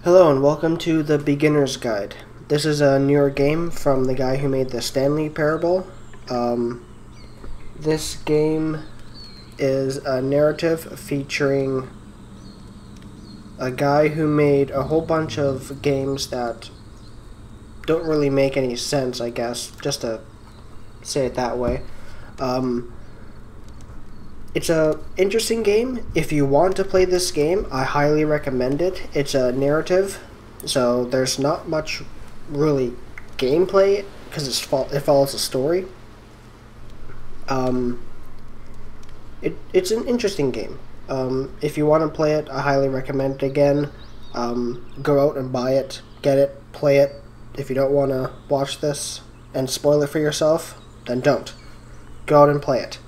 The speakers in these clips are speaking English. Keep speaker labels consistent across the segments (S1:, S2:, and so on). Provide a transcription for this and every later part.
S1: Hello and welcome to the Beginner's Guide. This is a newer game from the guy who made the Stanley Parable. This game is a narrative featuring a guy who made a whole bunch of games that don't really make any sense, I guess, just to say it that way. It's a interesting game. If you want to play this game, I highly recommend it. It's a narrative, so there's not much really gameplay because it follows a story. It's an interesting game. If you want to play it, I highly recommend it again. Go out and buy it, get it, play it. If you don't want to watch this and spoil it for yourself, then don't. Go out and play it.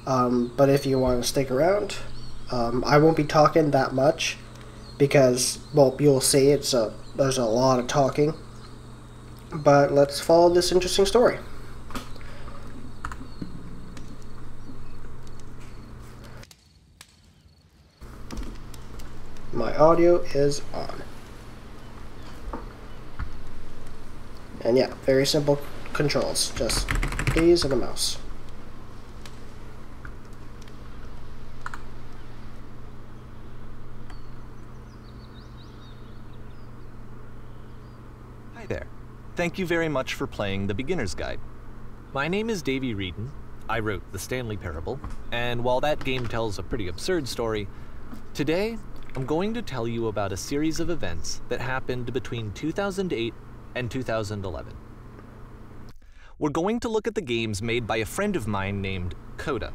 S1: But if you want to stick around, I won't be talking that much because, well, you'll see there's a lot of talking. But let's follow this interesting story. My audio is on. And yeah, very simple controls, just keys and a mouse.
S2: Hi there. Thank you very much for playing The Beginner's Guide. My name is Davey Wreden. I wrote The Stanley Parable, and while that game tells a pretty absurd story, today I'm going to tell you about a series of events that happened between 2008 and 2011. We're going to look at the games made by a friend of mine named Coda.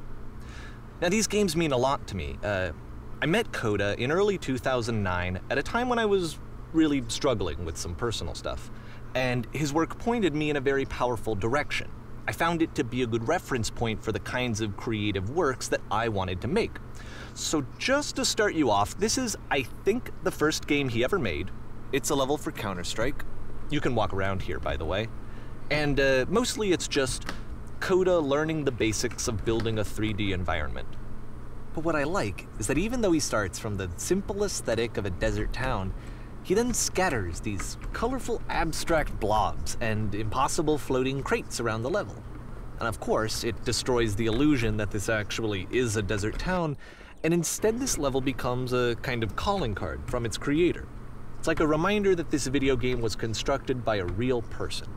S2: Now, these games mean a lot to me. I met Coda in early 2009 at a time when I was really struggling with some personal stuff, and his work pointed me in a very powerful direction. I found it to be a good reference point for the kinds of creative works that I wanted to make. So just to start you off, this is, I think, the first game he ever made. It's a level for Counter-Strike. You can walk around here, by the way. And mostly it's just Coda learning the basics of building a 3D environment. But what I like is that even though he starts from the simple aesthetic of a desert town, he then scatters these colorful abstract blobs and impossible floating crates around the level. And of course, it destroys the illusion that this actually is a desert town, and instead this level becomes a kind of calling card from its creator. It's like a reminder that this video game was constructed by a real person.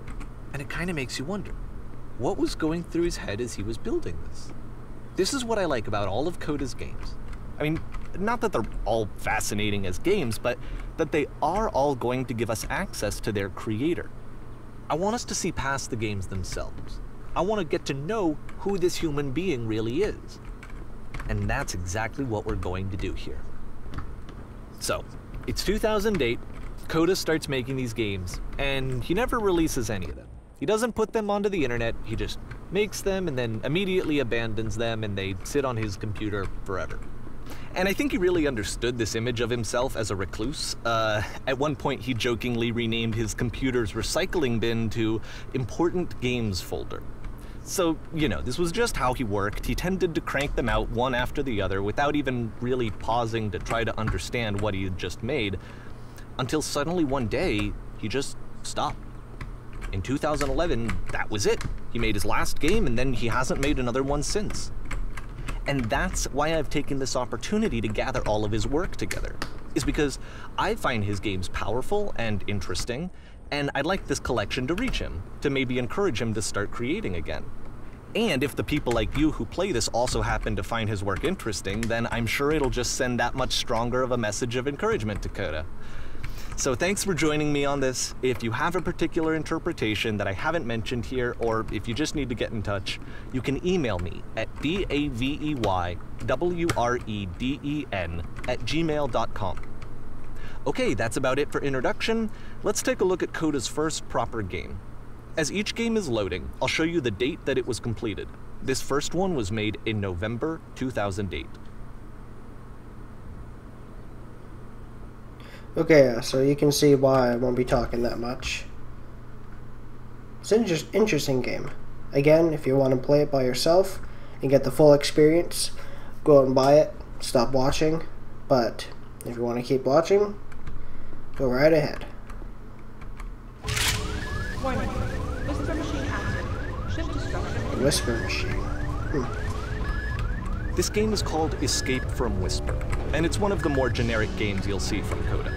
S2: And it kind of makes you wonder, what was going through his head as he was building this? This is what I like about all of Coda's games. I mean, not that they're all fascinating as games, but that they are all going to give us access to their creator. I want us to see past the games themselves. I want to get to know who this human being really is. And that's exactly what we're going to do here. So, it's 2008, Coda starts making these games, and he never releases any of them. He doesn't put them onto the internet, he just makes them and then immediately abandons them, and they sit on his computer forever. And I think he really understood this image of himself as a recluse. At one point, he jokingly renamed his computer's recycling bin to Important Games Folder. So, you know, this was just how he worked. He tended to crank them out one after the other without even really pausing to try to understand what he had just made, until suddenly one day, he just stopped. In 2011, that was it. He made his last game, and then he hasn't made another one since. And that's why I've taken this opportunity to gather all of his work together, is because I find his games powerful and interesting, and I'd like this collection to reach him, to maybe encourage him to start creating again. And if the people like you who play this also happen to find his work interesting, then I'm sure it'll just send that much stronger of a message of encouragement to Coda. So thanks for joining me on this. If you have a particular interpretation that I haven't mentioned here, or if you just need to get in touch, you can email me at daveyWreden@gmail.com. Okay, that's about it for introduction. Let's take a look at Coda's first proper game. As each game is loading, I'll show you the date that it was completed. This first one was made in November 2008.
S1: Okay, so you can see why I won't be talking that much. It's an interesting game. Again, if you want to play it by yourself and get the full experience, go out and buy it, stop watching. But if you want to keep watching, Go right ahead.
S3: Warning. Whisper machine active. Ship destruction.
S1: Whisper machine.
S2: This game is called Escape from Whisper, and it's one of the more generic games you'll see from Coda.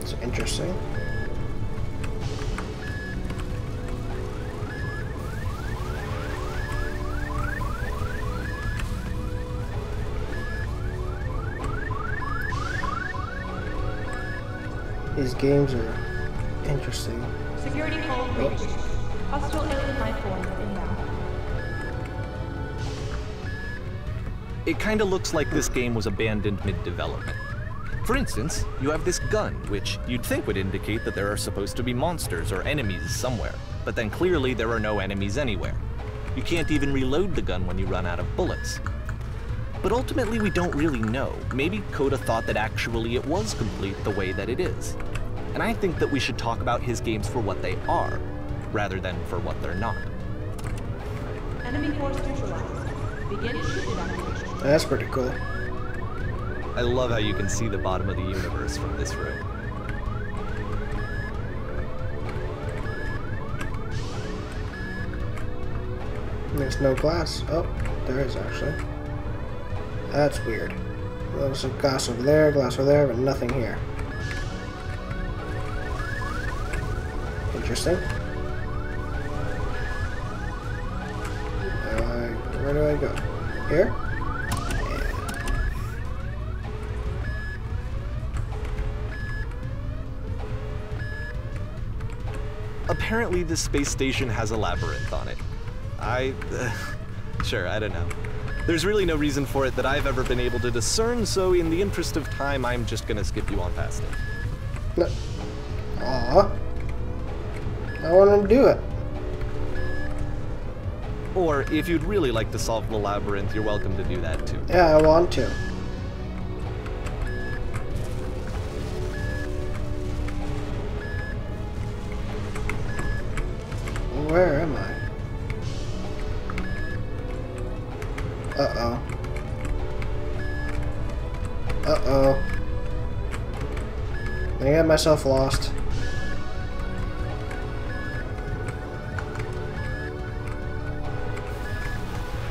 S1: It's interesting. These games are interesting.
S3: Security hold reached. Hostile alien life forms inbound.
S2: It kinda looks like this game was abandoned mid-development. For instance, you have this gun, which you'd think would indicate that there are supposed to be monsters or enemies somewhere, but then clearly there are no enemies anywhere. You can't even reload the gun when you run out of bullets. But ultimately we don't really know. Maybe Coda thought that actually it was complete the way that it is. And I think that we should talk about his games for what they are, rather than for what they're not.
S3: Enemy force neutralized. Begin ship evacuation.
S1: That's pretty cool.
S2: I love how you can see the bottom of the universe from this room.
S1: There's no glass. Oh, there is actually. That's weird. There's a glass over there, but nothing here. Interesting. Where do I go? Here?
S2: Apparently this space station has a labyrinth on it. Sure, I don't know. There's really no reason for it that I've ever been able to discern, so in the interest of time, I'm just gonna skip you on past it.
S1: No. Aw. I want to do it.
S2: Or, if you'd really like to solve the labyrinth, you're welcome to do that too.
S1: Yeah, I want to. Where am I? Uh-oh. Uh-oh. I got myself lost.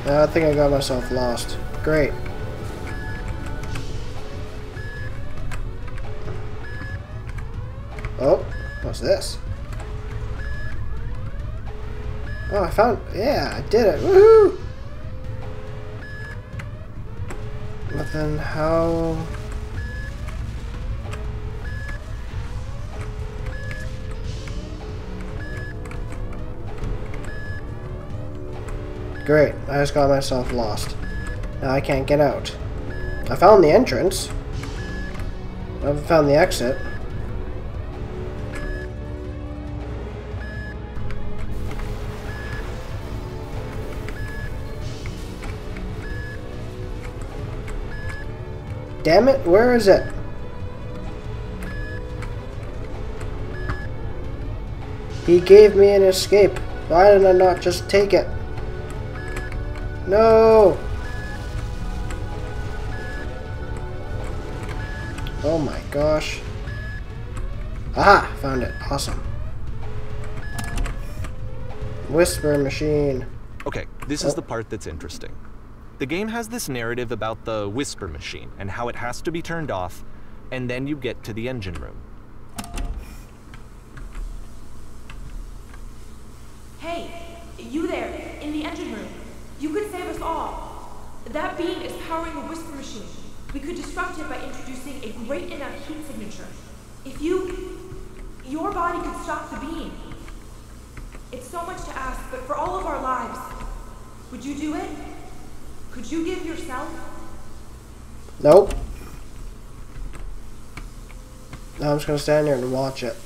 S1: I think I got myself lost. Great. Oh, what's this? Oh, I found... Yeah, I did it. Woohoo! But then how... Great, I just got myself lost. Now I can't get out. I found the entrance. I haven't found the exit. Damn it, where is it? He gave me an escape. Why did I not just take it? No! Oh my gosh. Aha! Found it. Awesome. Whisper machine.
S2: Okay, this is the part that's interesting. The game has this narrative about the Whisper machine and how it has to be turned off, and then you get to the engine room.
S3: Hey, you there, in the engine room. You could save us all. That beam is powering the Whisper machine. We could disrupt it by introducing a great enough heat signature. If your body could stop the beam. It's so much to ask, but for all of our lives, would you do it? Could you give yourself?
S1: Nope. Now I'm just gonna stand here and watch it.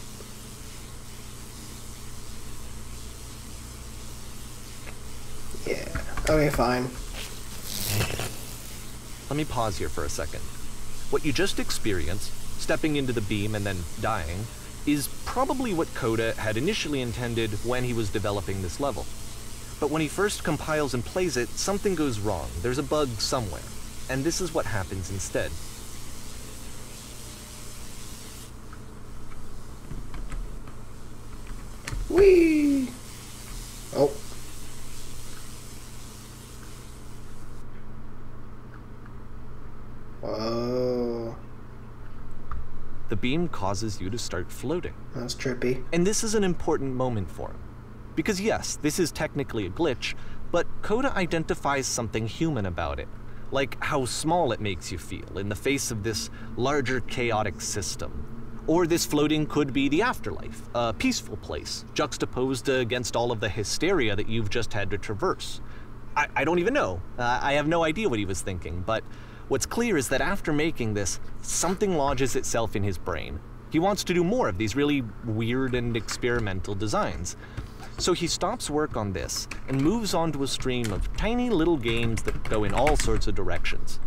S1: Yeah. Okay, fine.
S2: Let me pause here for a second. What you just experienced, stepping into the beam and then dying, is probably what Coda had initially intended when he was developing this level. But when he first compiles and plays it, something goes wrong. There's a bug somewhere. And this is what happens instead.
S1: Whee! Oh. Whoa.
S2: The beam causes you to start floating.
S1: That's trippy.
S2: And this is an important moment for him. Because yes, this is technically a glitch, but Coda identifies something human about it. Like how small it makes you feel in the face of this larger chaotic system. Or this floating could be the afterlife, a peaceful place, juxtaposed against all of the hysteria that you've just had to traverse. I don't even know. I have no idea what he was thinking, but what's clear is that after making this, something lodges itself in his brain. He wants to do more of these really weird and experimental designs. So he stops work on this and moves on to a stream of tiny little games that go in all sorts of directions.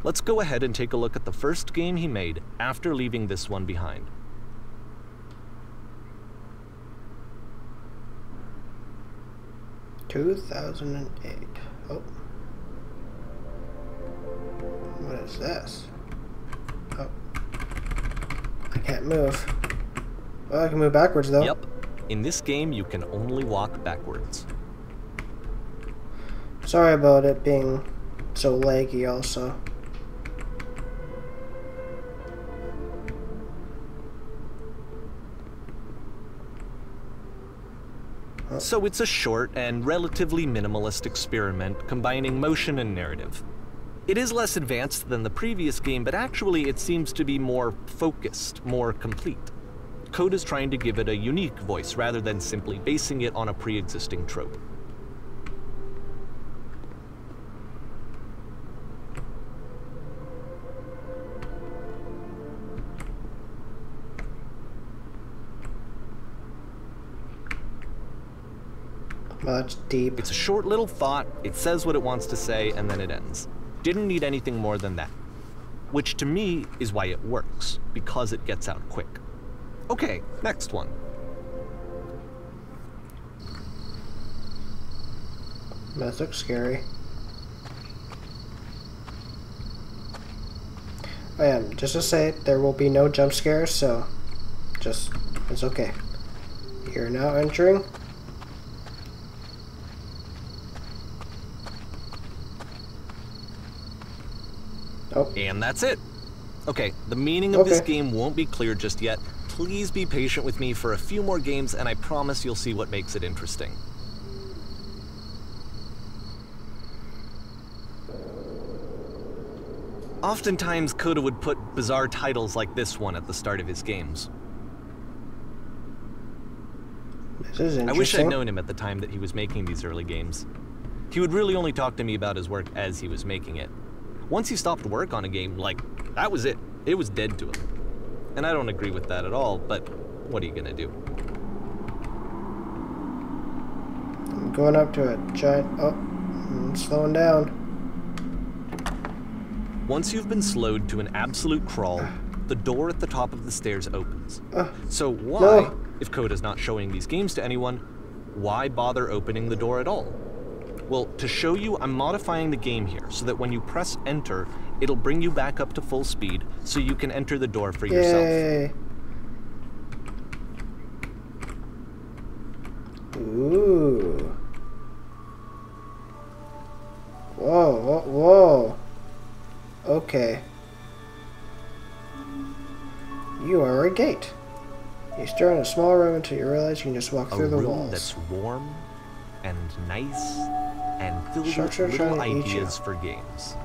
S2: Let's go ahead and take a look at the first game he made after leaving this one behind.
S1: (2008). Oh. What is this? Oh. I can't move. Well, I can move backwards though.
S2: Yep. In this game, you can only walk backwards.
S1: Sorry about it being so laggy also.
S2: So it's a short and relatively minimalist experiment combining motion and narrative. It is less advanced than the previous game, but actually it seems to be more focused, more complete. Coda's trying to give it a unique voice rather than simply basing it on a pre-existing trope.
S1: That's deep.
S2: It's a short little thought, it says what it wants to say, and then it ends. Didn't need anything more than that. Which to me is why it works, because it gets out quick. Okay, next one.
S1: That looks scary. Oh yeah, just to say, there will be no jump scares, so it's okay. You're now entering. Oh.
S2: And that's it. Okay, the meaning of this game won't be clear just yet. Please be patient with me for a few more games, and I promise you'll see what makes it interesting. Oftentimes, Coda would put bizarre titles like this one at the start of his games.
S1: This is interesting.
S2: I wish I'd known him at the time that he was making these early games. He would really only talk to me about his work as he was making it. Once he stopped work on a game, like, that was it. It was dead to him. And I don't agree with that at all, but what are you gonna do?
S1: I'm going up to a giant... Oh, I'm slowing down.
S2: Once you've been slowed to an absolute crawl, the door at the top of the stairs opens. So why, if Coda's not showing these games to anyone, why bother opening the door at all? Well, to show you, I'm modifying the game here so that when you press enter, it'll bring you back up to full speed so you can enter the door for yourself.
S1: Yay. Ooh. Whoa, whoa, whoa. Okay. You are a gate. You stare in a small room until you realize you can just walk through the walls.
S2: A room that's warm and nice and filled with
S1: Sharks are
S2: little
S1: trying to eat you.
S2: ideas for games.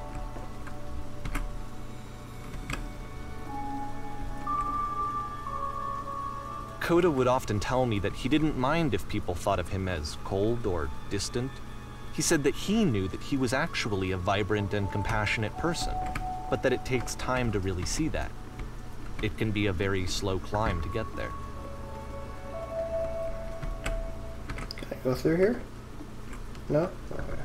S2: Coda would often tell me that he didn't mind if people thought of him as cold or distant. He said that he knew that he was actually a vibrant and compassionate person, but that it takes time to really see that. It can be a very slow climb to get there.
S1: Can I go through here? No? Okay.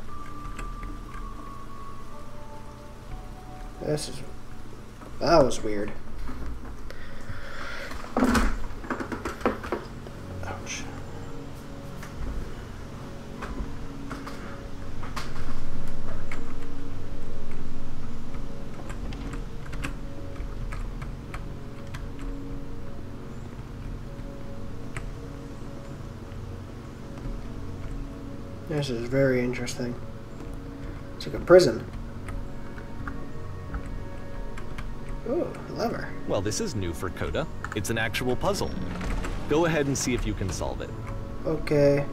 S1: This is... That was weird. Ouch. This is very interesting. It's like a prison. Ooh, a lever.
S2: Well, this is new for Coda. It's an actual puzzle. Go ahead and see if you can solve it.
S1: Okay.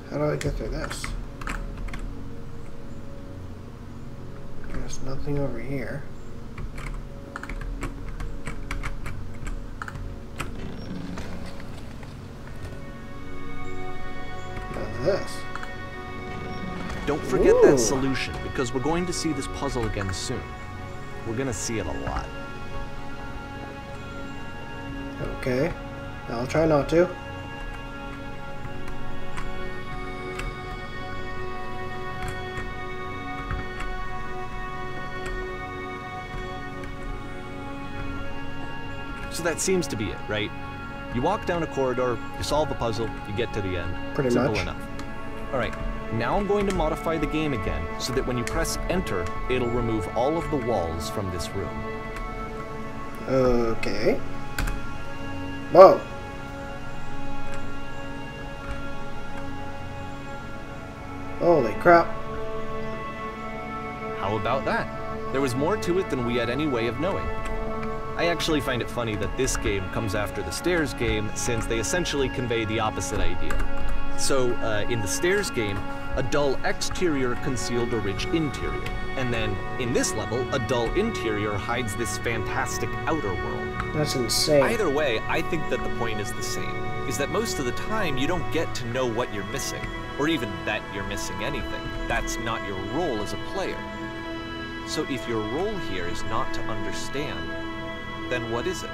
S1: How do I get through this? There's nothing over here. This.
S2: Don't forget
S1: Ooh.
S2: that solution, because we're going to see this puzzle again soon. We're going to see it a lot.
S1: Okay. I'll try not to.
S2: So that seems to be it, right? You walk down a corridor, you solve a puzzle, you get to the end.
S1: Pretty
S2: Simple
S1: much.
S2: enough. All right, now I'm going to modify the game again so that when you press enter, it'll remove all of the walls from this room.
S1: Okay. Whoa. Holy crap.
S2: How about that? There was more to it than we had any way of knowing. I actually find it funny that this game comes after the Stairs game, since they essentially convey the opposite idea. So, in the Stairs game, a dull exterior concealed a rich interior. And then, in this level, a dull interior hides this fantastic outer world.
S1: That's insane.
S2: Either way, I think that the point is the same, is that most of the time you don't get to know what you're missing, or even that you're missing anything. That's not your role as a player. So if your role here is not to understand, then what is it?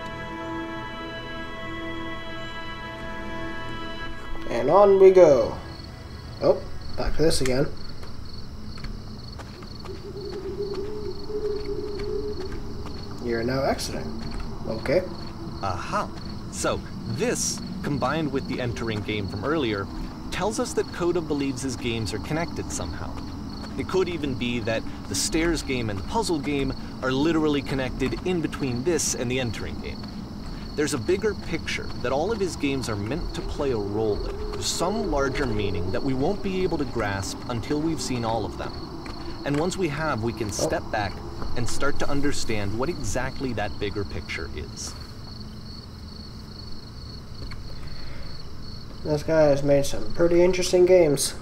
S1: And on we go. Oh, back to this again. You're now exiting. Okay.
S2: Aha. So, this, combined with the entering game from earlier, tells us that Coda believes his games are connected somehow. It could even be that the Stairs game and the puzzle game are literally connected in between this and the entering game. There's a bigger picture that all of his games are meant to play a role in, some larger meaning that we won't be able to grasp until we've seen all of them. And once we have, we can step back and start to understand what exactly that bigger picture is.
S1: This guy has made some pretty interesting games.